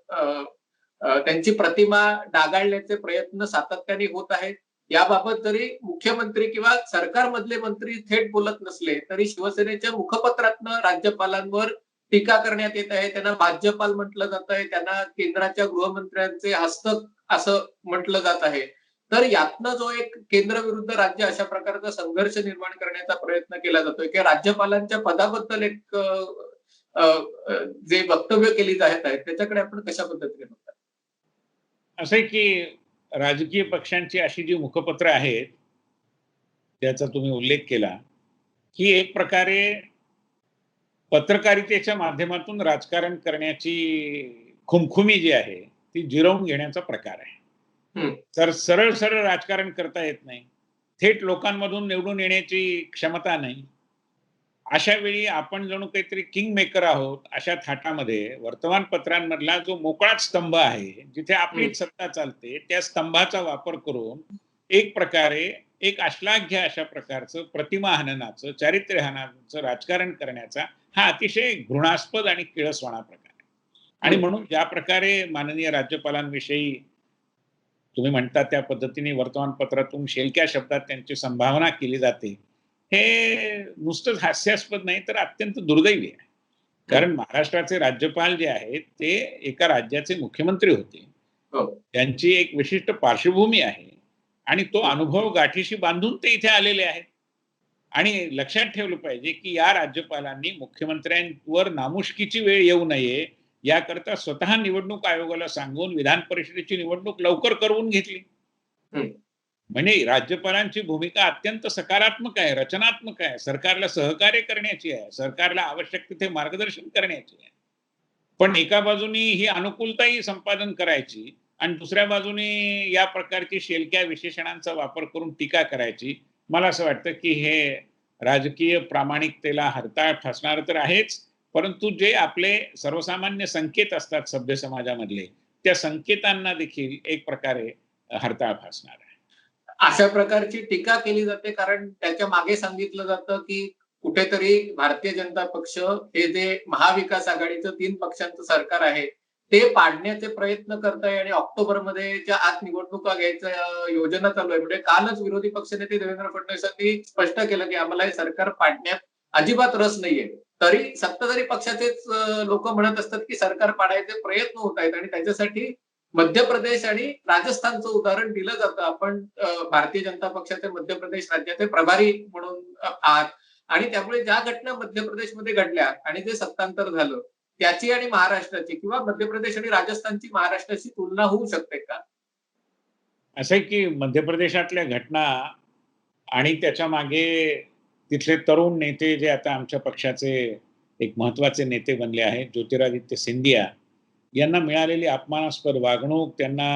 त्यांची प्रतिमा डागाळण्याचे प्रयत्न सातत्याने होत आहेत. याबाबत जरी मुख्यमंत्री किंवा सरकारमधले मंत्री थेट बोलत नसले तरी शिवसेनेच्या मुखपत्रातनं राज्यपालांवर टीका करण्यात येत आहे. त्यांना भाज्यपाल म्हटलं जात आहे, त्यांना केंद्राच्या गृहमंत्र्यांचे हस्तक असं म्हटलं जात आहे. तर यातनं जो एक केंद्र विरुद्ध राज्य अशा प्रकारचा संघर्ष निर्माण करण्याचा प्रयत्न केला जातोय की राज्यपालांच्या पदाबद्दल एक जे वक्तव्य केली जात आहेत त्याच्याकडे आपण कशा पद्धतीने बघता? असं आहे की राजकीय पक्षांची अशी जी मुखपत्र आहेत, त्याचा तुम्ही उल्लेख केला, ही एक प्रकारे पत्रकारितेच्या माध्यमातून राजकारण करण्याची खुमखुमी जी आहे, ती जिरवून घेण्याचा प्रकार आहे. हं. तर सरळ-सरळ राजकारण करता येत नाही. थेट लोकांमधून निवडून येण्याची क्षमता नाही. अशा वेळी आपण जणू काहीतरी किंग मेकर आहोत, अशा थाटामध्ये वर्तमानपत्रांमधला जो मोकळाच स्तंभ आहे, जिथे आपलीच सत्ता चालते, त्या स्तंभाचा वापर करून एक प्रकारे एक अश्लाघ्य अशा प्रकारचं प्रतिमा हननाचं, चारित्र्य हननाचं राजकारण करण्याचा हा अतिशय घृणास्पद आणि किळसवाणा प्रकार आहे. आणि म्हणून ज्या प्रकारे माननीय राज्यपालांविषयी तुम्ही म्हणता त्या पद्धतीने वर्तमानपत्रातून शेलक्या शब्दात त्यांची संभावना केली जाते, हे नुसतंच हास्यास्पद नाही तर अत्यंत दुर्दैवी आहे. कारण महाराष्ट्राचे राज्यपाल जे आहेत ते एका राज्याचे मुख्यमंत्री होते. हो. त्यांची एक विशिष्ट पार्श्वभूमी आहे आणि तो अनुभव गाठीशी बांधून ते इथे आलेले आहेत. आणि लक्षात ठेवलं पाहिजे की या राज्यपालांनी मुख्यमंत्र्यांवर नामुष्कीची वेळ येऊ नये याकरता स्वतः निवडणूक आयोगाला सांगून विधान परिषदेची निवडणूक लवकर करवून घेतली. हं. म्हणजे राज्यपालांची भूमिका अत्यंत सकारात्मक आहे, रचनात्मक आहे, सरकारला सहकार्य करण्याची आहे, सरकारला आवश्यक तिथे मार्गदर्शन करण्याची आहे. पण एका बाजूनी ही अनुकूलताही संपादन करायची आणि दुसऱ्या बाजूने या प्रकारची शेलक्या विशेषणांचा वापर करून टीका करायची. मला असं वाटतं की हे राजकीय प्रामाणिकतेला हरताळ फासणारं तर आहेच, परंतु जे आपले सर्वसामान्य संकेत असतात सभ्य समाजामधले, त्या संकेतांना देखील एक प्रकारे हरताळ फासणार आहे. अशा प्रकारची टीका केली जाते कारण त्याच्या मागे सांगितलं जातं की कुठेतरी भारतीय जनता पक्ष हे जे महाविकास आघाडीचं 3 पक्षांचं सरकार आहे ते पाडण्याचे प्रयत्न करत आहे आणि ऑक्टोबरमध्ये च्या आत निवडणुका घ्यायचं योजना चालू आहे. म्हणजे कालच विरोधी पक्षनेते देवेंद्र फडणवीसांनी स्पष्ट केलं की आम्हाला हे सरकार पाडण्यात अजिबात रस नाहीये. तरी सत्ताधारी पक्षाचेच लोक म्हणत असतात की सरकार पाडायचे प्रयत्न होत आहेत आणि त्याच्यासाठी मध्य प्रदेश आणि राजस्थानचं उदाहरण दिलं जातं. आपण भारतीय जनता पक्षाचे मध्य प्रदेश राज्याचे प्रभारी म्हणून आहात आणि त्यामुळे ज्या घटना मध्य प्रदेशमध्ये घडल्या आणि जे सत्तांतर झालं त्याची आणि महाराष्ट्राची किंवा मध्य प्रदेश आणि राजस्थानची महाराष्ट्राची तुलना होऊ शकते का? असं आहे की मध्य प्रदेशातल्या घटना आणि त्याच्या मागे तिथले तरुण नेते जे आता आमच्या पक्षाचे एक महत्वाचे नेते बनले आहेत, ज्योतिरादित्य सिंधिया, यांना मिळालेली अपमानास्पद वागणूक, त्यांना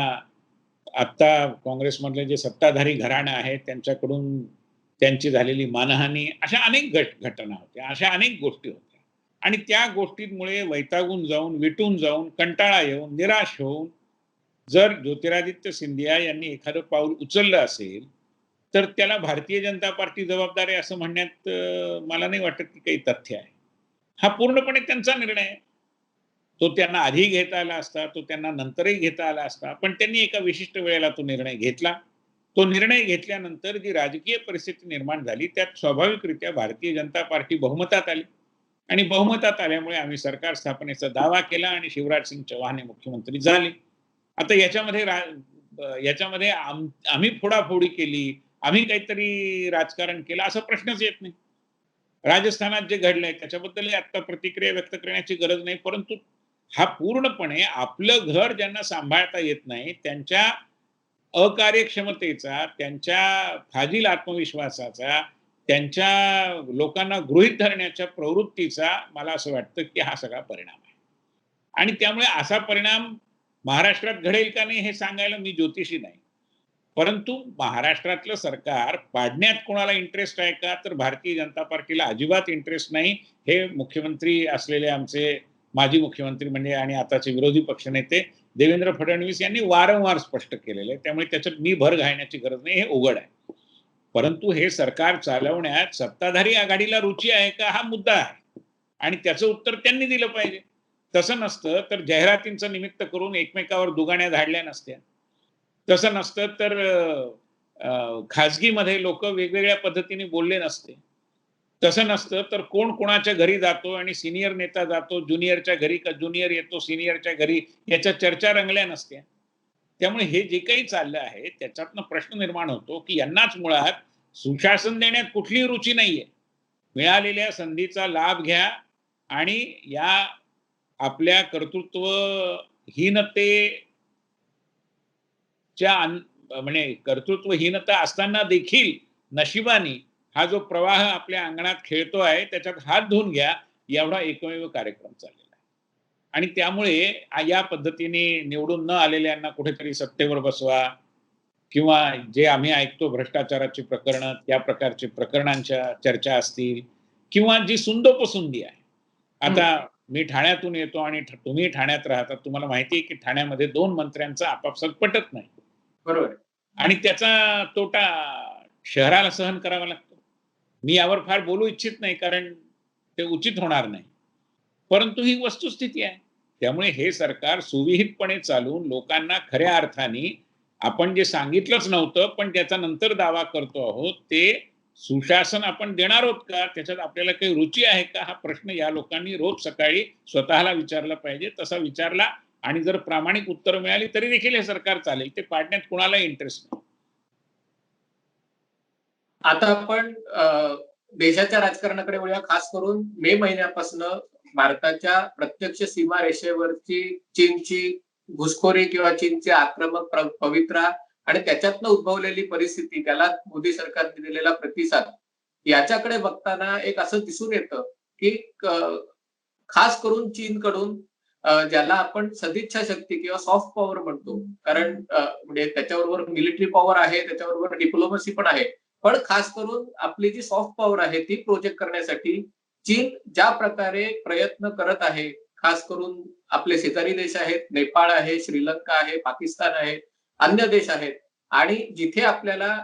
आत्ता काँग्रेसमधले जे सत्ताधारी घराणं आहे त्यांच्याकडून त्यांची झालेली मानहानी, अशा अनेक घटना होत्या, अशा अनेक गोष्टी होत्या. आणि त्या गोष्टींमुळे वैतागून जाऊन, विटून जाऊन, कंटाळा येऊन, निराश होऊन जर ज्योतिरादित्य सिंधिया यांनी एखादं पाऊल उचललं असेल, तर त्याला भारतीय जनता पार्टी जबाबदार आहे असं म्हणण्यात मला नाही वाटत की काही तथ्य आहे. हा पूर्णपणे त्यांचा निर्णय आहे. तो त्यांना आधी घेता आला असता, तो त्यांना नंतरही घेता आला असता, पण त्यांनी एका विशिष्ट वेळेला तो निर्णय घेतला. तो निर्णय घेतल्यानंतर जी राजकीय परिस्थिती निर्माण झाली त्यात स्वाभाविकरित्या भारतीय जनता पार्टी बहुमतात आली आणि बहुमतात आल्यामुळे आम्ही सरकार स्थापनेचा दावा केला आणि शिवराज सिंग चौहान हे मुख्यमंत्री झाले. आता याच्यामध्ये आम्ही फोडाफोडी केली, आम्ही काहीतरी राजकारण केलं असा प्रश्नच येत नाही. राजस्थानात जे घडलंय त्याच्याबद्दल आता प्रतिक्रिया व्यक्त करण्याची गरज नाही, परंतु हा पूर्णपणे आपलं घर ज्यांना सांभाळता येत नाही त्यांच्या अकार्यक्षमतेचा, त्यांच्या फाजील आत्मविश्वासाचा, त्यांच्या लोकांना गृहीत धरण्याच्या प्रवृत्तीचा मला असं वाटतं की हा सगळा परिणाम आहे. आणि त्यामुळे असा परिणाम महाराष्ट्रात घडेल का नाही हे सांगायला मी ज्योतिषी नाही. परंतु महाराष्ट्रातलं सरकार पाडण्यात कोणाला इंटरेस्ट आहे का? तर भारतीय जनता पार्टीला अजिबात इंटरेस्ट नाही. हे मुख्यमंत्री असलेले आमचे माजी मुख्यमंत्री म्हणजे आणि आताचे विरोधी पक्षनेते देवेंद्र फडणवीस यांनी वारंवार स्पष्ट केलेलं आहे. त्यामुळे त्याच्यात मी भर घालण्याची गरज नाही, हे उघड आहे. परंतु हे सरकार चालवण्यात सत्ताधारी आघाडीला रुची आहे का हा मुद्दा आहे आणि त्याचं उत्तर त्यांनी दिलं पाहिजे. तसं नसतं तर जाहिरातींचं निमित्त करून एकमेकावर दुगाण्या धाडल्या नसत्या. तसं नसतं तर खाजगीमध्ये लोक वेगवेगळ्या पद्धतीने बोलले नसते. तसं नसतं तर कोण कोणाच्या घरी जातो आणि सिनियर नेता जातो ज्युनियरच्या घरी का ज्युनियर येतो सिनियरच्या घरी, याच्या चर्चा रंगल्या नसत्या. त्यामुळे हे जे काही चाललं आहे त्याच्यातनं प्रश्न निर्माण होतो की यांनाच मुळात सुशासन देण्यात कुठलीही रुची नाहीये. मिळालेल्या संधीचा लाभ घ्या आणि या आपल्या म्हणजे कर्तृत्वहीनता असताना देखील नशिबाने हा जो प्रवाह आपल्या अंगणात खेळतो आहे त्याच्यात हात धुवून घ्या, एवढा एकमेव कार्यक्रम चाललेला आहे. आणि त्यामुळे या पद्धतीने निवडून न आलेल्यांना कुठेतरी सत्तेवर बसवा किंवा जे आम्ही ऐकतो भ्रष्टाचाराची प्रकरणं, त्या प्रकारची प्रकरणांच्या चर्चा असतील किंवा जी सुंदोपसुंदी आहे. आता मी ठाण्यातून येतो आणि तुम्ही ठाण्यात राहता. तुम्हाला माहिती आहे की ठाण्यामध्ये 2 मंत्र्यांचं आपापसात पटत नाही. बरोबर आहे. आणि त्याचा तोटा शहराला सहन करावा लागतो. मी यावर फार बोलू इच्छित नाही कारण ते उचित होणार नाही. परंतु ही वस्तुस्थिती आहे. त्यामुळे हे सरकार सुविहितपणे चालून लोकांना खऱ्या अर्थाने आपण जे सांगितलंच नव्हतं, पण त्याचा नंतर दावा करतो आहोत, ते सुशासन आपण देणार आहोत का? त्याच्यात आपल्याला काही रुची आहे का? हा प्रश्न या लोकांनी रोज सकाळी स्वतःला विचारला पाहिजे. तसा विचारला आणि जर प्रामाणिक उत्तरं मिळाली तरी देखील हे सरकार चालेल. ते पाडण्यात कुणालाही इंटरेस्ट नाही. आता आपण देशाच्या राजकारणाकडे वळूया. खास करून मे महिन्यापासून भारताच्या प्रत्यक्ष सीमारेषेवरची चीनची घुसखोरी किंवा चीनचे आक्रमक पवित्रा आणि त्याच्यातनं उद्भवलेली परिस्थिती, त्याला मोदी सरकारने दिलेला प्रतिसाद, याच्याकडे बघताना एक असं दिसून येतं की खास करून चीनकडून ज्याला आपण सदिच्छा शक्ती किंवा सॉफ्ट पॉवर म्हणतो, कारण म्हणजे त्याच्याबरोबर मिलिटरी पॉवर आहे, त्याच्याबरोबर डिप्लोमसी पण आहे, पण खास करून आपली जी सॉफ्ट पॉवर आहे ती प्रोजेक्ट करण्यासाठी चीन ज्या प्रकारे प्रयत्न करत आहे, खास करून आपले शेजारी देश आहेत, नेपाळ आहे, श्रीलंका आहे, पाकिस्तान आहे, अन्य देश आहेत, आणि जिथे आपल्याला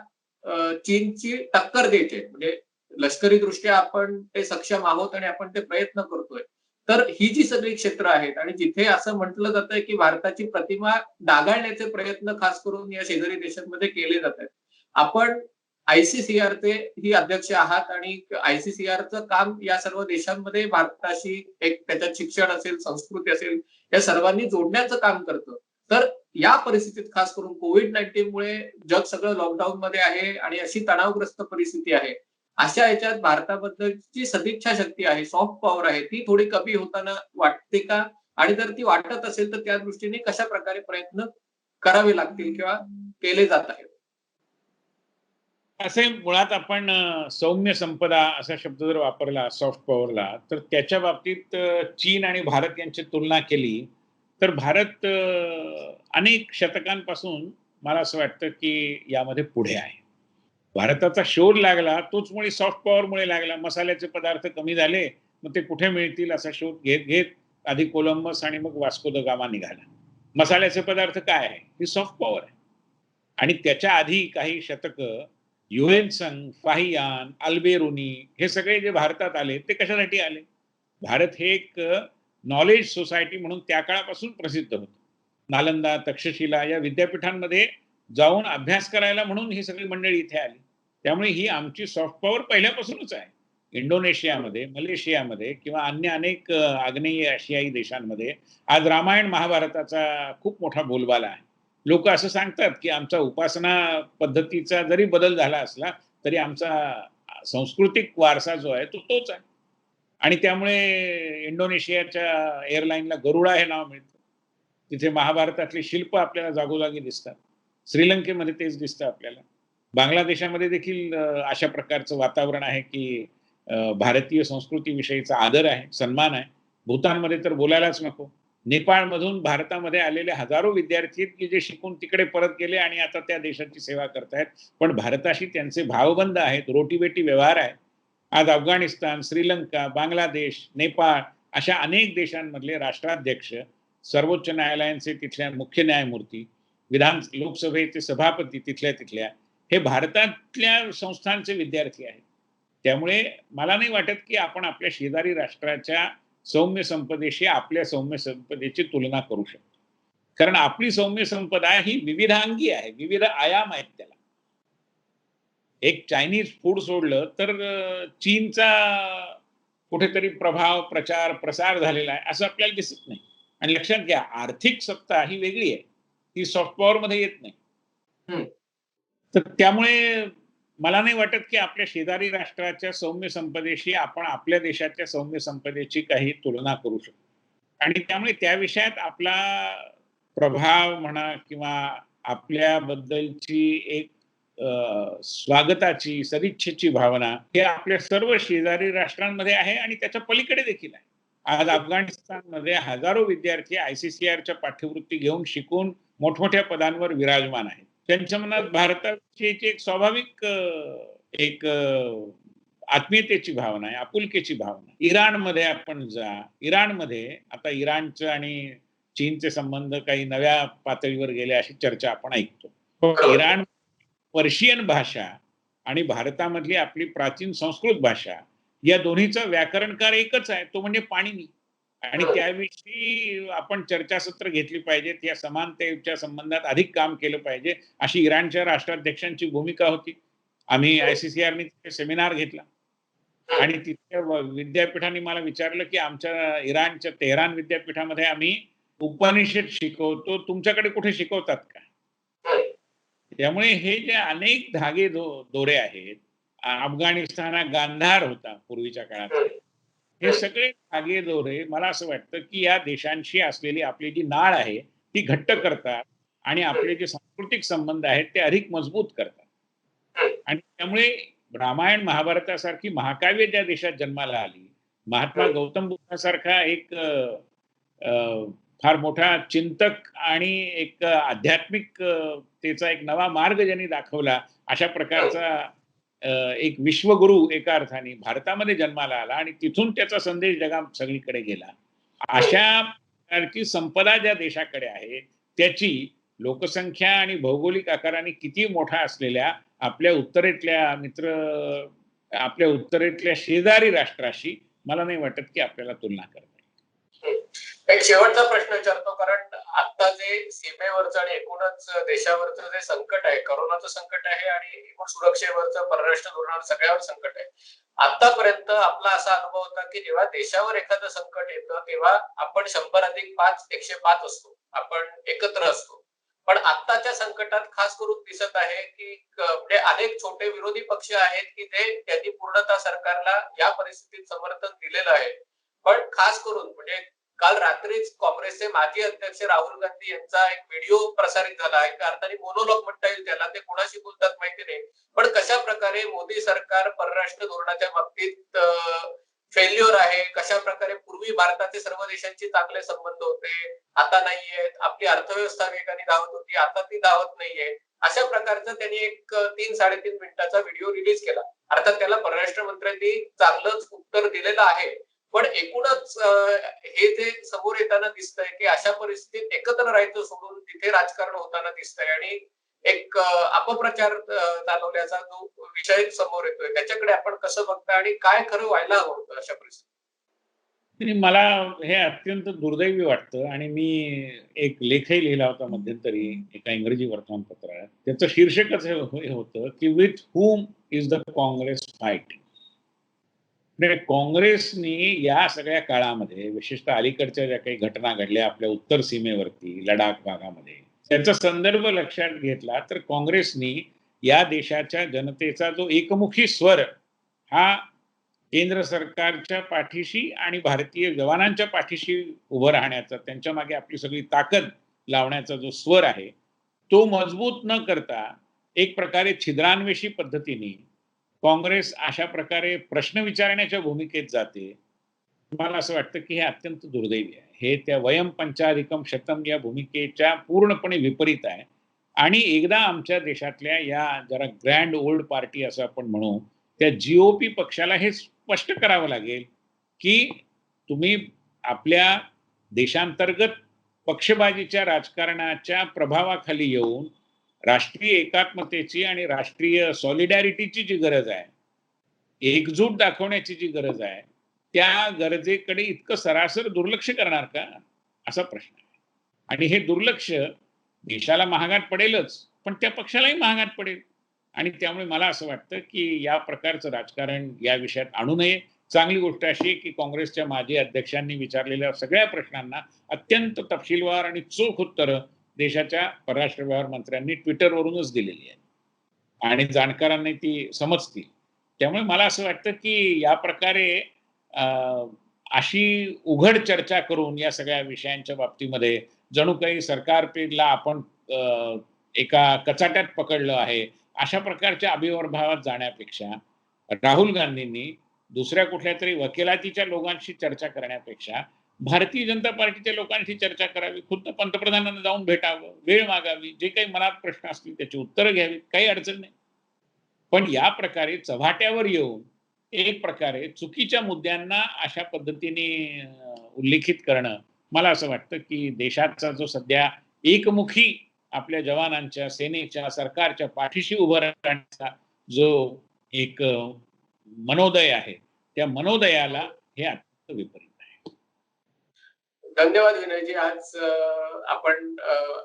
चीनची टक्कर द्यायची आहे, म्हणजे लष्करी दृष्ट्या आपण ते सक्षम आहोत आणि आपण ते प्रयत्न करतोय. तर ही जी सगळी क्षेत्र आहेत आणि जिथे असं म्हटलं जातंय की भारताची प्रतिमा डागाळण्याचे प्रयत्न खास करून या शेजारी देशांमध्ये केले जात आहेत. आपण आयसीसीआरचे ही अध्यक्ष आहात आणि आयसीसीआरचं काम या सर्व देशांमध्ये भारताशी एक त्याच्यात शिक्षण असेल, संस्कृती असेल, या सर्वांनी जोडण्याचं काम करतं. तर या परिस्थितीत खास करून कोविड-19 मुळे जग सगळं लॉकडाऊन मध्ये आहे आणि अशी तणावग्रस्त परिस्थिती आहे. अशा ह्याच्यात भारताबद्दलची सदिच्छा शक्ती आहे, सॉफ्ट पॉवर आहे, ती थोडी कमी होताना वाटते का? आणि जर ती वाटत असेल तर त्या दृष्टीने कशा प्रकारे प्रयत्न करावे लागतील किंवा केले जात आहेत? असे मुळात आपण सौम्य संपदा असा शब्द जर वापरला सॉफ्ट पॉवरला, तर त्याच्या बाबतीत चीन आणि भारत यांची तुलना केली, तर भारत अनेक शतकांपासून मला असं वाटतं की यामध्ये पुढे आहे. भारताचा शोध लागला तोच मुळे सॉफ्ट पॉवरमुळे लागला. मसाल्याचे पदार्थ कमी झाले, मग ते कुठे मिळतील असा शोध घेत घेत आधी कोलंबस आणि मग वास्को द गामा निघाला. मसाल्याचे पदार्थ काय आहे? ही सॉफ्ट पॉवर आहे. आणि त्याच्या आधी काही शतकं ह्युएन फाहियान, अल्बेरुनी हे सगळे जे भारतात आले ते कशासाठी आले? भारत हे एक नॉलेज सोसायटी म्हणून त्या काळापासून प्रसिद्ध होतं. नालंदा, तक्षशिला या विद्यापीठांमध्ये जाऊन अभ्यास करायला म्हणून ही सगळी मंडळी इथे आली. त्यामुळे ही आमची सॉफ्ट पॉवर पहिल्यापासूनच आहे. इंडोनेशियामध्ये, मलेशियामध्ये किंवा अन्य अनेक आग्नेय आशियाई देशांमध्ये आज रामायण महाभारताचा खूप मोठा बोलबाला आहे. लोक असं सांगतात की आमचा उपासना पद्धतीचा जरी बदल झाला असला तरी आमचा सांस्कृतिक वारसा जो आहे तो तोच आहे. आणि त्यामुळे इंडोनेशियाच्या एअरलाईनला गरुडा हे नाव मिळतं. तिथे महाभारतातली शिल्प आपल्याला जागोजागी दिसतात. श्रीलंकेमध्ये तेच दिसतं आपल्याला. बांगलादेशामध्ये देखील अशा प्रकारचं वातावरण आहे की भारतीय संस्कृतीविषयीचा आदर आहे, सन्मान आहे. भूतानमध्ये तर बोलायलाच नको. नेपाळमधून भारतामध्ये आलेले हजारो विद्यार्थी आहेत की जे शिकून तिकडे परत गेले आणि आता त्या देशाची सेवा करतायत. पण भारताशी त्यांचे भावबंध आहेत, रोटीबेटी व्यवहार आहे. आज अफगाणिस्तान, श्रीलंका, बांगलादेश, नेपाळ अशा अनेक देशांमधले राष्ट्राध्यक्ष, सर्वोच्च न्यायालयांचे तिथल्या मुख्य न्यायमूर्ती, लोकसभेचे सभापती तिथल्या तिथल्या हे भारतातल्या संस्थांचे विद्यार्थी आहेत. त्यामुळे मला नाही वाटत की आपण आपल्या शेजारी राष्ट्राच्या सौम्य संपदेशी आपल्या सौम्य संपदेची तुलना करू शकतो. कारण आपली सौम्य संपदा ही विविधांगी आहे, विविध आयाम आहेत त्याला. एक चायनीज फूड सोडलं तर चीनचा कुठेतरी प्रभाव, प्रचार, प्रसार झालेला आहे असं आपल्याला दिसत नाही. आणि लक्षात घ्या, आर्थिक सत्ता ही वेगळी आहे. ती सॉफ्ट पॉवरमध्ये येत नाही. हं. तर त्यामुळे मला नाही वाटत, की आपल्या शेजारी राष्ट्राच्या सौम्य संपदेशी आपण आपल्या देशाच्या सौम्य संपदेची काही तुलना करू शकतो. आणि त्यामुळे त्या विषयात आपला प्रभाव म्हणा किंवा आपल्याबद्दलची एक स्वागताची, सदिच्छेची भावना हे आपल्या सर्व शेजारी राष्ट्रांमध्ये आहे आणि त्याच्या पलीकडे देखील आहे. आज अफगाणिस्तानमध्ये हजारो विद्यार्थी ICCRच्या पाठ्यवृत्ती घेऊन शिकून मोठमोठ्या पदांवर विराजमान आहेत. त्यांच्या मनात भारताविषयीची एक स्वाभाविक एक आत्मीयतेची भावना आहे, आपुलकीची भावना आहे. इराणमध्ये आपण जा, इराणमध्ये आता इराणचं आणि चीनचे संबंध काही नव्या पातळीवर गेले अशी चर्चा आपण ऐकतो. बरोबर. इराण पर्शियन भाषा आणि भारतामधली आपली प्राचीन संस्कृत भाषा या दोन्हीचा व्याकरणकार एकच आहे, तो म्हणजे पाणिनी. आणि त्याविषयी आपण चर्चासत्र घेतली पाहिजेत, या समानतेच्या संबंधात अधिक काम केलं पाहिजे, अशी इराणच्या राष्ट्राध्यक्षांची भूमिका होती. आम्ही ICCRने सेमिनार घेतला आणि तिथल्या विद्यापीठांनी मला विचारलं, की आमच्या इराणच्या तेहरान विद्यापीठामध्ये आम्ही उपनिषद शिकवतो, तुमच्याकडे कुठे शिकवतात का? त्यामुळे हे जे अनेक धागे दोरे आहेत, अफगाणिस्तान गांधार होता पूर्वीच्या काळात, हे सगळे धागे दोरे मला असं वाटतं, की या देशांशी असलेली आपली जी नाळ आहे ती घट्ट करतात आणि आपले जे सांस्कृतिक संबंध आहेत ते अधिक मजबूत करतात. आणि त्यामुळे रामायण महाभारतासारखी महाकाव्य ज्या देशात जन्माला आली, महात्मा गौतम बुद्धासारखा एक फार मोठा चिंतक आणि एक आध्यात्मिक त्याचा एक नवा मार्ग ज्यांनी दाखवला, अशा प्रकारचा एक विश्वगुरु एका अर्थाने भारतामध्ये जन्माला आला आणि तिथून त्याचा संदेश जगात सगळीकडे गेला. अशा प्रकारची संपदा ज्या देशाकडे आहे, त्याची लोकसंख्या आणि भौगोलिक आकाराने किती मोठा असलेल्या आपल्या उत्तरेतल्या शेजारी राष्ट्राशी मला नाही वाटत की आपल्याला तुलना करता येईल. एक शेवटचा प्रश्न विचारतो, कारण आता जे सीमेवरचं आणि एकूणच देशावरचं जे संकट आहे, करोनाचं संकट आहे आणि एकूण सुरक्षेवरचं, परराष्ट्र धोरणावर सगळ्यावर संकट आहे. आतापर्यंत आपला असा अनुभव होता की जेव्हा देशावर एखादं संकट येतं तेव्हा आपण 100+5 105 असतो, आपण एकत्र असतो. पण आत्ताच्या संकटात खास करून दिसत आहे की म्हणजे अनेक छोटे विरोधी पक्ष आहेत की त्यांनी पूर्णतः सरकारला या परिस्थितीत समर्थन दिलेलं आहे. पण खास करून म्हणजे काल रात्रीच काँग्रेसचे माजी अध्यक्ष राहुल गांधी यांचा एक व्हिडिओ प्रसारित झाला, एका अर्थाने मोनोलॉग म्हणता येईल त्याला, ते कोणाशी बोलतात माहिती नाही, पण कशा प्रकारे मोदी सरकार परराष्ट्र धोरणाच्या बाबतीत फेल्युअर आहे, कशा प्रकारे पूर्वी भारताचे सर्व देशांशी चांगले संबंध होते, आता नाहीयेत, आपली अर्थव्यवस्था वेगाने धावत होती, आता ती धावत नाहीये, अशा प्रकारचा त्यांनी एक 3-3.5 मिनिटाचा व्हिडिओ रिलीज केला. अर्थात त्याला परराष्ट्र मंत्र्यांनी चांगलंच उत्तर दिलेलं आहे. पण एकूणच हे जे समोर येताना दिसतंय की अशा परिस्थितीत एकत्र राहायचं सोडून तिथे राजकारण होताना दिसतंय आणि एक अपप्रचार चालवण्याचा जो विषय समोर येतोय, त्याच्याकडे आपण कसं बघता आणि काय खरं व्हायला हवं होतं अशा परिस्थितीत? मला हे अत्यंत दुर्दैवी वाटतं आणि मी एक लेखही लिहिला होता मध्यंतरी एका इंग्रजी वर्तमानपत्रात. त्याचं शीर्षकच हे होतं की with whom is the Congress fight. काँग्रेसनी या सगळ्या काळामध्ये, विशेषतः अलीकडच्या ज्या काही घटना घडल्या आपल्या उत्तर सीमेवरती, लडाख भागामध्ये, त्याचा संदर्भ लक्षात घेतला तर काँग्रेसनी या देशाच्या जनतेचा जो एकमुखी स्वर हा केंद्र सरकारच्या पाठीशी आणि भारतीय जवानांच्या पाठीशी उभं राहण्याचा, त्यांच्या मागे आपली सगळी ताकद लावण्याचा जो स्वर आहे, तो मजबूत न करता एक प्रकारे छिद्रान्वेषी पद्धतीने काँग्रेस अशा प्रकारे प्रश्न विचारण्याच्या भूमिकेत जाते. मला असं वाटतं की हे अत्यंत दुर्दैवी आहे. हे त्या वयम पंचाधिकम शतम या भूमिकेच्या पूर्णपणे विपरीत आहे. आणि एकदा आमच्या देशातल्या या जरा ग्रँड ओल्ड पार्टी असं आपण म्हणू, त्या GOP पक्षाला हे स्पष्ट करावं लागेल की तुम्ही आपल्या देशांतर्गत पक्षबाजीच्या राजकारणाच्या प्रभावाखाली येऊन राष्ट्रीय एकात्मतेची आणि राष्ट्रीय सॉलिडॅरिटीची जी गरज आहे, एकजूट दाखवण्याची जी गरज आहे, त्या गरजेकडे इतकं सरासर दुर्लक्ष करणार का, असा प्रश्न आहे. आणि हे दुर्लक्ष देशाला महागात पडेलच, पण त्या पक्षालाही महागात पडेल. आणि त्यामुळे मला असं वाटतं, की या प्रकारचं राजकारण या विषयात आणू नये. चांगली गोष्ट अशी आहे, की काँग्रेसच्या माजी अध्यक्षांनी विचारलेल्या सगळ्या प्रश्नांना अत्यंत तपशीलवार आणि चोख उत्तरं देशाच्या परराष्ट्र व्यवहार मंत्र्यांनी ट्विटरवरूनच दिलेली आहेत. आणि जाणकारांनी ती समजतील. त्यामुळे मला असं वाटतं, की या प्रकारे अ, अशी उघड चर्चा करून या सगळ्या विषयांच्या बाबतीमध्ये जणू काही सरकार पेडला आपण एका कचाट्यात पकडलं आहे, अशा प्रकारच्या आविर्भावात जाण्यापेक्षा राहुल गांधींनी दुसऱ्या कुठल्यातरी वकिलातीच्या लोकांशी चर्चा करण्यापेक्षा भारतीय जनता पार्टीच्या लोकांशी चर्चा करावी, खुद्द पंतप्रधानांना जाऊन भेटावं, वेळ मागावी, जे काही मनात प्रश्न असतील त्याची उत्तरं घ्यावीत, काही अडचण नाही. पण या प्रकारे चव्हाट्यावर येऊन एक प्रकारे चुकीच्या मुद्द्यांना अशा पद्धतीने उल्लेखित करणं, मला असं वाटतं, की देशाचा जो सध्या एकमुखी आपल्या जवानांच्या, सेनेच्या, सरकारच्या पाठीशी उभं राहण्याचा जो एक मनोदय आहे, त्या मनोदयाला हे अत्यंत विपरीत आहे. धन्यवाद विनयजी. आज आपण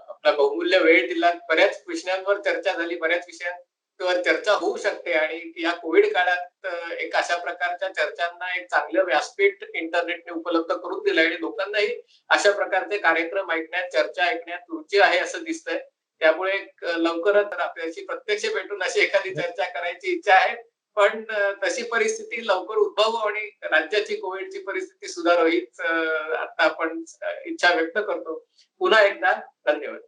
आपला बहुमूल्य वेळ दिला. बऱ्याच विषयांवर चर्चा झाली, बऱ्याच विषयांवर चर्चा होऊ शकते आणि या कोविड काळात एक अशा प्रकारच्या चर्चांना एक चांगलं व्यासपीठ इंटरनेटने उपलब्ध करून दिलं आणि लोकांनाही अशा प्रकारचे कार्यक्रम ऐकण्यात, चर्चा ऐकण्यात रुची आहे असं दिसतंय. त्यामुळे लवकरच आपल्याशी प्रत्यक्ष भेटून अशी एखादी चर्चा करायची इच्छा आहे. पण तशी परिस्थिती लवकर उद्भव आणि राज्याची कोविडची परिस्थिती सुधारो हीच आता आपण इच्छा व्यक्त करतो. पुन्हा एकदा धन्यवाद.